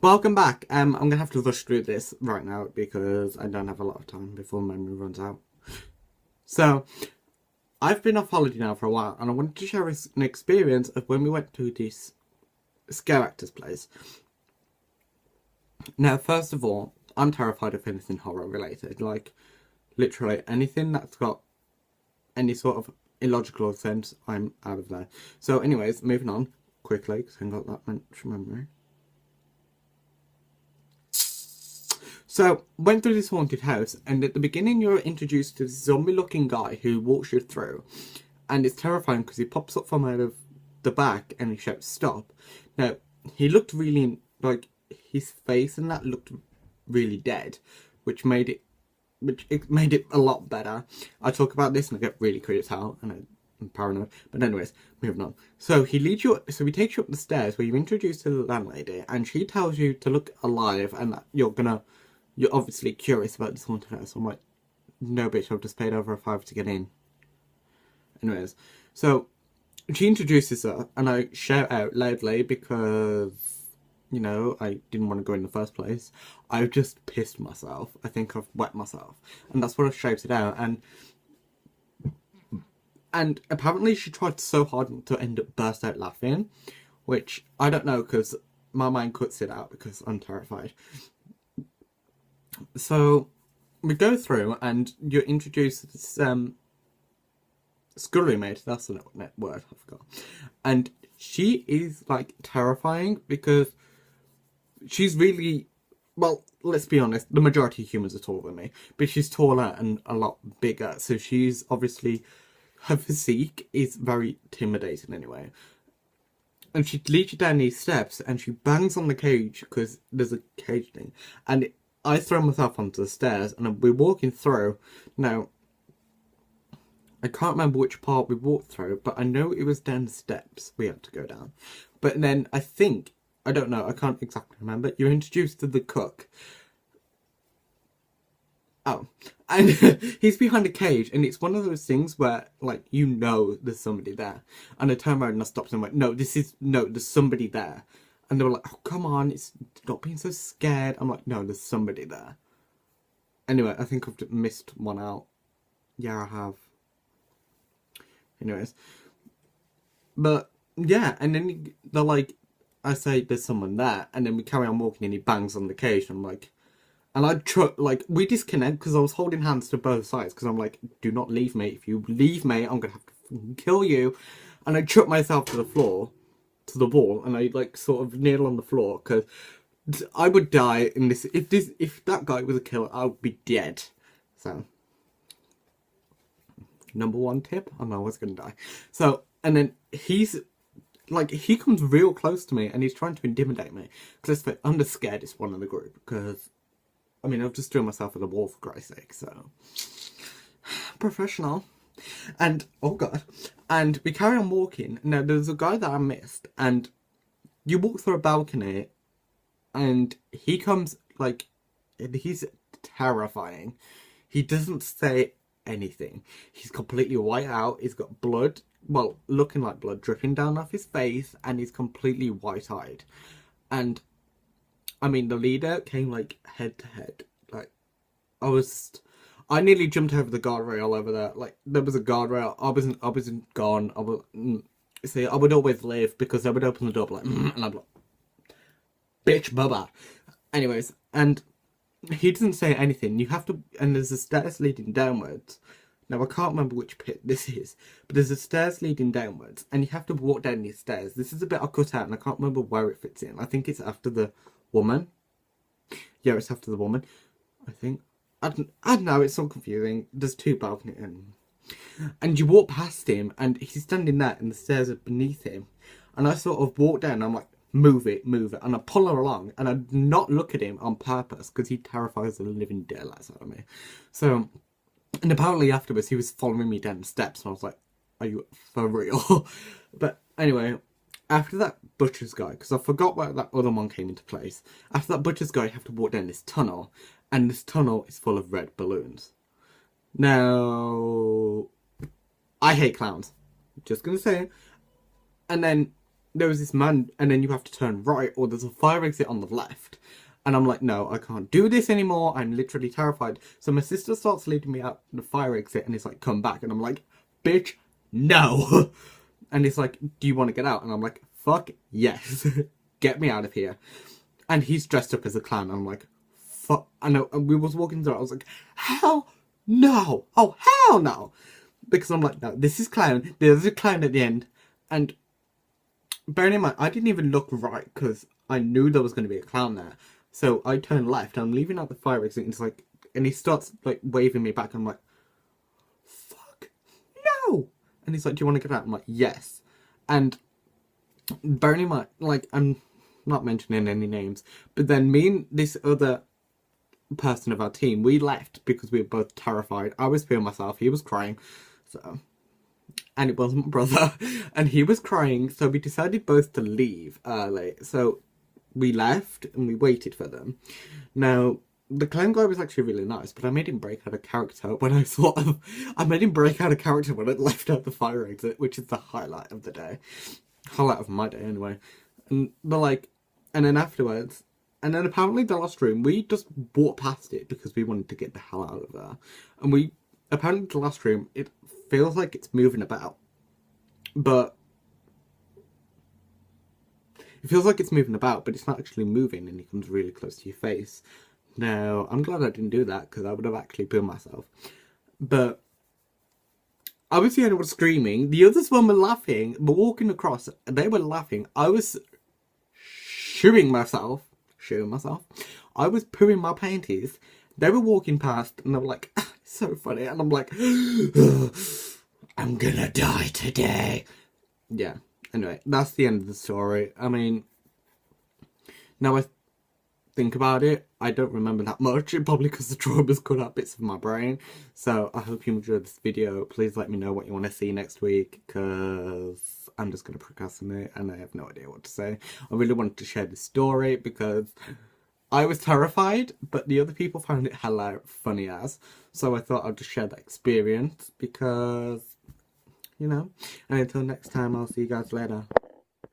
Welcome back. I'm gonna have to rush through this right now because I don't have a lot of time before memory runs out. So, I've been off holiday now for a while, and I wanted to share an experience of when we went to this scare actors place. Now, first of all, I'm terrified of anything horror related, like literally anything that's got any sort of illogical sense. I'm out of there. So, anyways, moving on quickly because I haven't got that much memory. So, went through this haunted house, and at the beginning you're introduced to this zombie-looking guy who walks you through, and it's terrifying because he pops up from out of the back and he shouts, "Stop!" Now, he looked really, like, his face and that looked really dead, which made it a lot better. I talk about this and I get really creeped out, and I'm paranoid. But anyways, moving on. So he takes you up the stairs where you're introduced to the landlady, and she tells you to look alive and that you're obviously curious about this haunted house. I'm like, no bitch, I've just paid over a five to get in. Anyways, so she introduces her, and I shout out loudly because, I didn't want to go in the first place. I've just pissed myself. I think I've wet myself. And that's what I shouted out. And apparently she tried so hard to end up burst out laughing, which I don't know because my mind cuts it out because I'm terrified. So we go through and you're introduced to this scullery maid, that's the word, I forgot. And she is like terrifying because she's really, well, let's be honest, the majority of humans are taller than me, but she's taller and a lot bigger, so she's obviously, her physique is very intimidating anyway. And she leads you down these steps and she bangs on the cage because there's a cage thing, and I throw myself onto the stairs and we're walking through. Now, I can't remember which part we walked through, but I know it was down the steps we had to go down. But then I don't know, I can't exactly remember, you're introduced to the cook. Oh, and he's behind a cage, and it's one of those things where, like, there's somebody there. And I turned around and I stopped and went, no, there's somebody there. And they were like, oh, come on, it's not being so scared. I'm like, no, there's somebody there. Anyway, I think I've missed one out. Yeah, I have. Anyways. But, yeah, and then they're like, I say, there's someone there. And then we carry on walking and he bangs on the cage. And I'm like, we disconnect because I was holding hands to both sides because I'm like, do not leave me. If you leave me, I'm going to have to kill you. And I chucked myself to the floor. To the wall, and I like sort of kneel on the floor because I would die in this. If that guy was a killer, I would be dead. So, number one tip, I know I was gonna die. So, and then he comes real close to me and he's trying to intimidate me because I'm the scaredest one in the group because, I mean, I've just thrown myself at the wall for Christ's sake. So, professional. And, oh god, and we carry on walking. Now, there's a guy that I missed, and you walk through a balcony, and he comes, like, he's terrifying. He doesn't say anything. He's completely white out, he's got blood, well, looking like blood, dripping down off his face, and he's completely white-eyed. And, I mean, the leader came, like, head to head. Like, I nearly jumped over the guardrail over there. Like, there was a guardrail. I wasn't gone. I would always live because they would open the door like, and I'm like, bitch, bubba. Anyways, and he doesn't say anything. And there's a stairs leading downwards. Now, I can't remember which pit this is, but there's a stairs leading downwards, and you have to walk down these stairs. This is a bit I cut out, and I can't remember where it fits in. I think it's after the woman. Yeah, it's after the woman, I think. I don't know, it's so confusing. There's two balconies and you walk past him and he's standing there and the stairs are beneath him. And I sort of walk down and I'm like, move it. And I pull her along and I do not look at him on purpose because he terrifies the living daylights out of me. So, and apparently afterwards he was following me down the steps and I was like, are you for real? But anyway, after that butcher's guy, because I forgot where that other one came into place. After that butcher's guy, you have to walk down this tunnel. And this tunnel is full of red balloons. Now, I hate clowns. Just gonna say. And then there was this man, and then you have to turn right, or there's a fire exit on the left. And I'm like, no, I can't do this anymore. I'm literally terrified. So my sister starts leading me out the fire exit, and it's like, come back. And I'm like, bitch, no. And it's like, do you want to get out? And I'm like, fuck yes. Get me out of here. And he's dressed up as a clown. And I'm like, fuck. I know. And we was walking through. I was like, hell no. Oh, hell no. Because I'm like, no, this is clown. There's a clown at the end. And bearing in mind, I didn't even look right because I knew there was going to be a clown there. So I turned left. I'm leaving out the fire exit. And it's like, and he starts like waving me back. I'm like, fuck no. And he's like, do you want to get out? I'm like, yes. And bearing in mind, like, I'm not mentioning any names, but then me and this other person of our team, we left because we were both terrified. I was feeling myself. He was crying. So, and it wasn't my brother. And he was crying. So we decided both to leave early. So we left and we waited for them. Now, the clown guy was actually really nice, but I made him break out of character when I made him break out of character when I left out the fire exit, which is the highlight of the day. Highlight of my day, anyway. And they're like, and then afterwards, and then apparently the last room, we just walked past it because we wanted to get the hell out of there. And apparently the last room, it feels like it's moving about. But it feels like it's moving about, but it's not actually moving, and it comes really close to your face. Now, I'm glad I didn't do that, because I would have actually peeled myself. But I was the only one screaming. The others were laughing, but walking across, they were laughing. I was shooing myself. I was pooing my panties. They were walking past, and they were like, ah, it's so funny. And I'm like, I'm gonna die today. Yeah. Anyway, that's the end of the story. I mean, now I think about it, I don't remember that much, probably because the trauma's cut out bits of my brain. So I hope you enjoyed this video. Please let me know what you want to see next week, because I'm just going to procrastinate and I have no idea what to say. I really wanted to share this story because I was terrified, but the other people found it hella funny as. So I thought I'd just share that experience because, you know. And until next time, I'll see you guys later.